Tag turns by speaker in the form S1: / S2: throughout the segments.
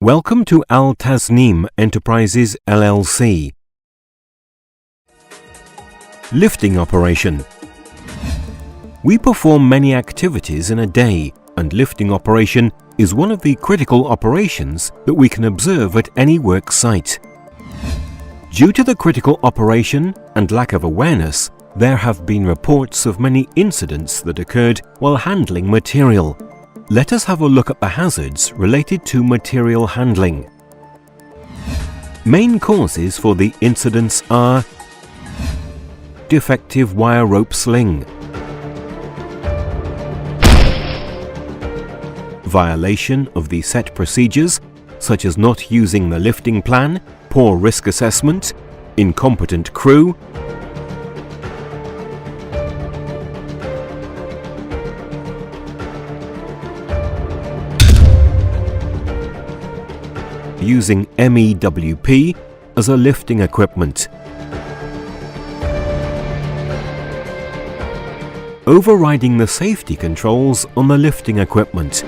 S1: Welcome to Al Tasneem Enterprises LLC. Lifting operation. We perform many activities in a day, and lifting operation is one of the critical operations that we can observe at any work site. Due to the critical operation and lack of awareness, there have been reports of many incidents that occurred while handling material. Let us have a look at the hazards related to material handling. Main causes for the incidents are defective wire rope sling, violation of the set procedures such as not using the lifting plan, poor risk assessment, incompetent crew, using MEWP as a lifting equipment, overriding the safety controls on the lifting equipment,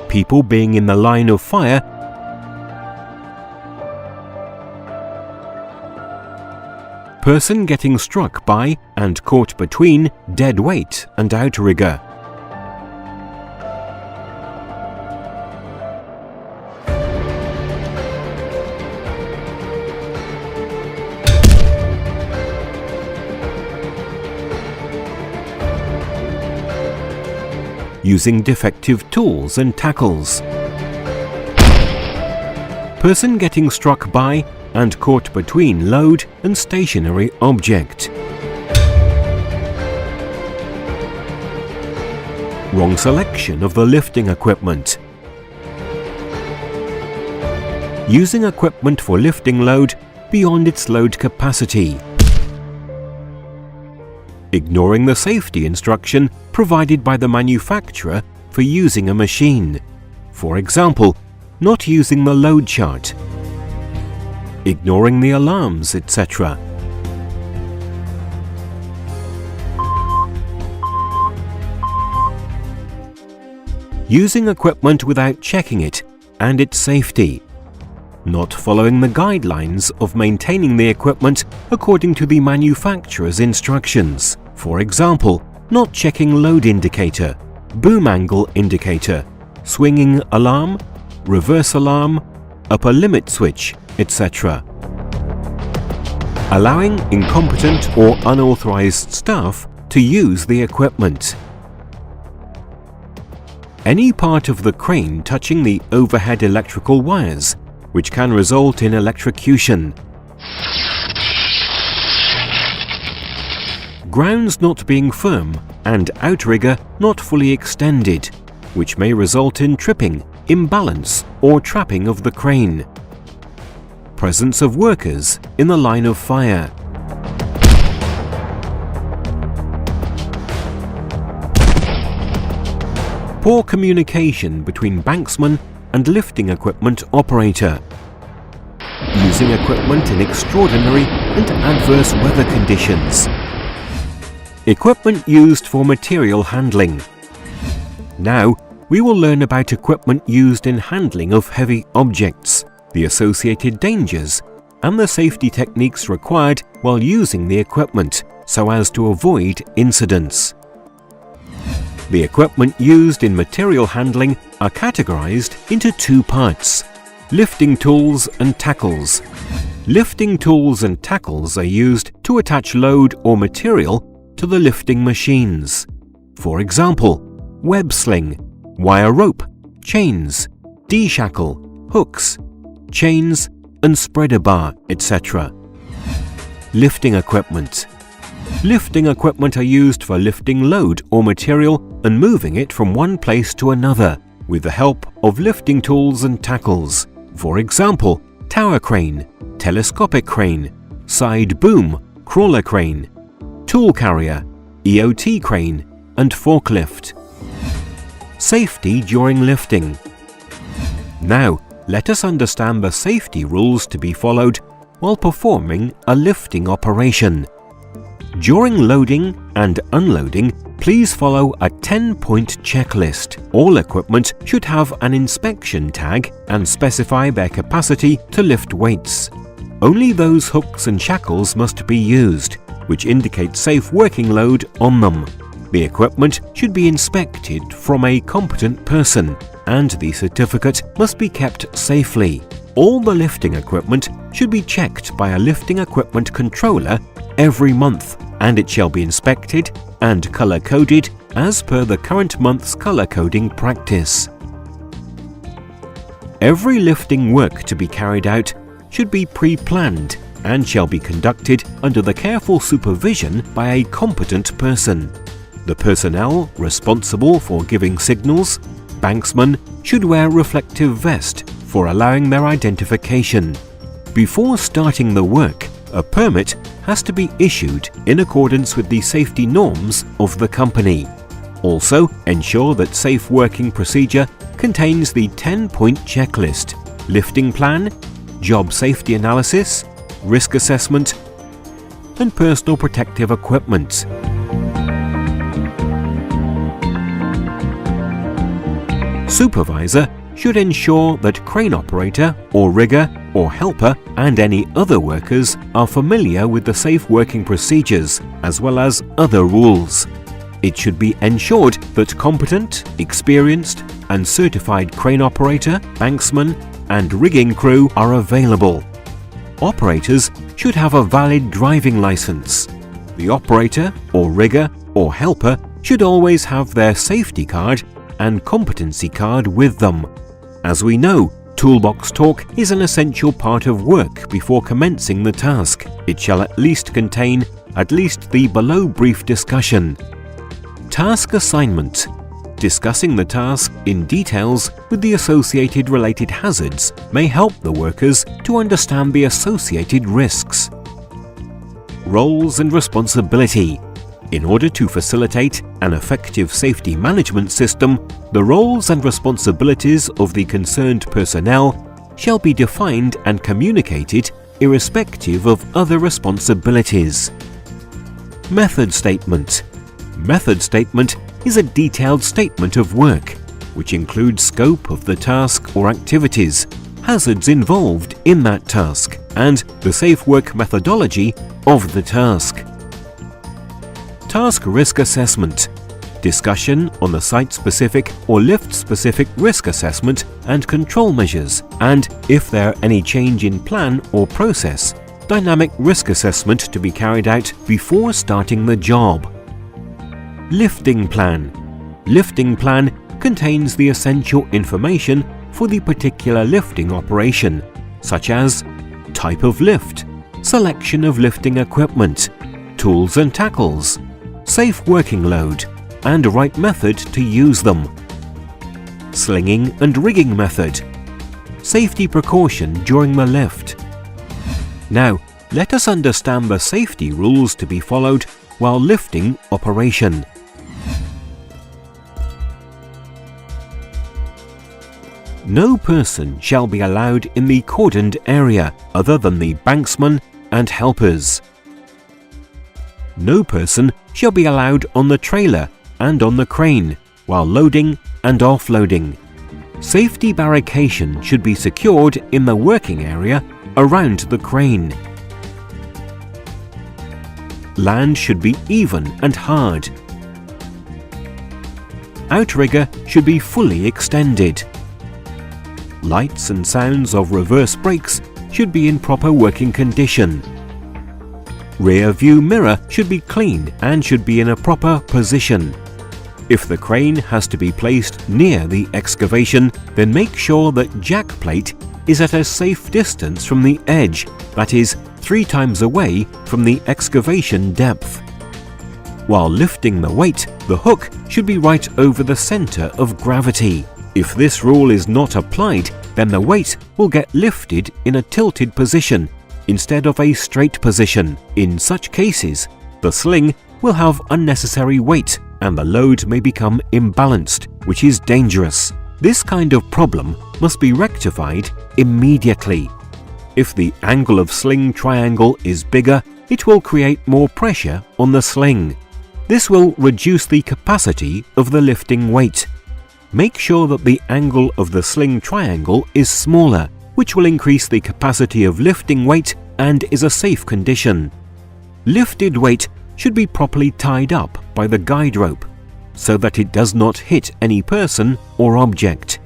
S1: people being in the line of fire, person getting struck by and caught between dead weight and outrigger. Using defective tools and tackles. Person getting struck by and caught between load and stationary object. Wrong selection of the lifting equipment. Using equipment for lifting load beyond its load capacity. Ignoring the safety instruction provided by the manufacturer for using a machine. For example, not using the load chart, ignoring the alarms, etc. Using equipment without checking it and its safety. Not following the guidelines of maintaining the equipment according to the manufacturer's instructions. For example, not checking load indicator, boom angle indicator, swinging alarm, reverse alarm, upper limit switch, etc. Allowing incompetent or unauthorized staff to use the equipment. Any part of the crane touching the overhead electrical wires, which can result in electrocution. Grounds not being firm and outrigger not fully extended, which may result in tripping, imbalance or trapping of the crane. Presence of workers in the line of fire. Poor communication between banksman and lifting equipment operator. Using equipment in extraordinary and adverse weather conditions. Equipment used for material handling. Now, we will learn about equipment used in handling of heavy objects, the associated dangers, and the safety techniques required while using the equipment so as to avoid incidents. The equipment used in material handling are categorized into two parts: lifting tools and tackles. Lifting tools and tackles are used to attach load or material to the lifting machines. For example, web sling, wire rope, chains, D-shackle, hooks, chains and spreader bar, etc. Lifting equipment. Lifting equipment are used for lifting load or material and moving it from one place to another with the help of lifting tools and tackles. For example, tower crane, telescopic crane, side boom, crawler crane, tool carrier, EOT crane and forklift. Safety during lifting. Now, let us understand the safety rules to be followed while performing a lifting operation. During loading and unloading, please follow a 10-point checklist. All equipment should have an inspection tag and specify their capacity to lift weights. Only those hooks and shackles must be used, which indicate safe working load on them. The equipment should be inspected from a competent person, and the certificate must be kept safely. All the lifting equipment should be checked by a lifting equipment controller every month, and it shall be inspected and color-coded as per the current month's color-coding practice. Every lifting work to be carried out should be pre-planned and shall be conducted under the careful supervision by a competent person. The personnel responsible for giving signals, banksmen, should wear reflective vest for allowing their identification. Before starting the work, a permit has to be issued in accordance with the safety norms of the company. Also, ensure that safe working procedure contains the 10-point checklist, lifting plan, job safety analysis, risk assessment, and personal protective equipment. Supervisor should ensure that crane operator or rigger or helper and any other workers are familiar with the safe working procedures as well as other rules. It should be ensured that competent, experienced and certified crane operator, banksman and rigging crew are available. Operators should have a valid driving license. The operator or rigger or helper should always have their safety card and competency card with them. As we know, toolbox talk is an essential part of work before commencing the task. It shall at least contain the below brief discussion. Task assignment. Discussing the task in details with the associated related hazards may help the workers to understand the associated risks. Roles and responsibility. In order to facilitate an effective safety management system, the roles and responsibilities of the concerned personnel shall be defined and communicated irrespective of other responsibilities. Method statement. Method statement is a detailed statement of work, which includes scope of the task or activities, hazards involved in that task, and the safe work methodology of the task. Task risk assessment. Discussion on the site-specific or lift-specific risk assessment and control measures, and if there are any change in plan or process, dynamic risk assessment to be carried out before starting the job. Lifting plan. Lifting plan contains the essential information for the particular lifting operation, such as type of lift, selection of lifting equipment, tools and tackles, safe working load, and right method to use them. Slinging and rigging method. Safety precaution during the lift. Now, let us understand the safety rules to be followed while lifting operation. No person shall be allowed in the cordoned area other than the banksman and helpers. No person shall be allowed on the trailer and on the crane while loading and offloading. Safety barrication should be secured in the working area around the crane. Land should be even and hard. Outrigger should be fully extended. Lights and sounds of reverse brakes should be in proper working condition. Rear view mirror should be clean and should be in a proper position. If the crane has to be placed near the excavation, then make sure that jack plate is at a safe distance from the edge, that is, 3 times away from the excavation depth. While lifting the weight, the hook should be right over the center of gravity. If this rule is not applied, then the weight will get lifted in a tilted position instead of a straight position. In such cases, the sling will have unnecessary weight and the load may become imbalanced, which is dangerous. This kind of problem must be rectified immediately. If the angle of sling triangle is bigger, it will create more pressure on the sling. This will reduce the capacity of the lifting weight. Make sure that the angle of the sling triangle is smaller, which will increase the capacity of lifting weight and is a safe condition. Lifted weight should be properly tied up by the guide rope so that it does not hit any person or object.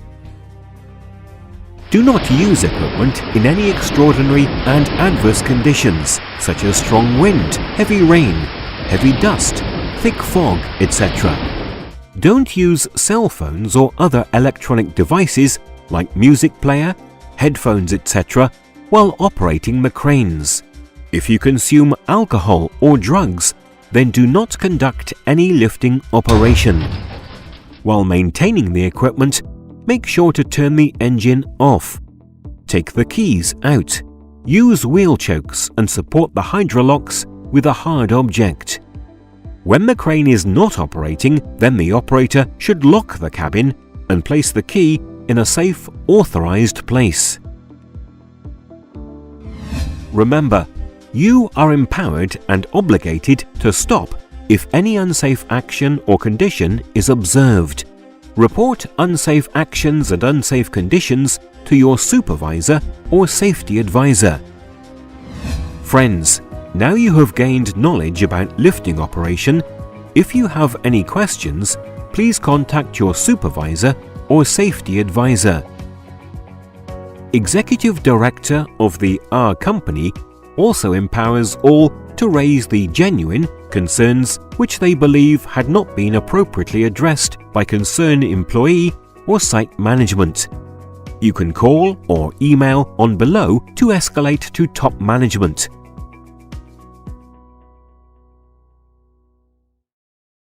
S1: Do not use equipment in any extraordinary and adverse conditions such as strong wind, heavy rain, heavy dust, thick fog, etc. Don't use cell phones or other electronic devices like music player, headphones, etc. while operating the cranes. If you consume alcohol or drugs, then do not conduct any lifting operation. While maintaining the equipment, make sure to turn the engine off. Take the keys out. Use wheel chokes and support the hydrolocks with a hard object. When the crane is not operating, then the operator should lock the cabin and place the key in a safe, authorized place. Remember, you are empowered and obligated to stop if any unsafe action or condition is observed. Report unsafe actions and unsafe conditions to your supervisor or safety advisor. Friends, now you have gained knowledge about lifting operation. If you have any questions, please contact your supervisor or safety advisor. Executive Director of the R Company also empowers all to raise the genuine concerns which they believe had not been appropriately addressed by concerned employee or site management. You can call or email on below to escalate to top management.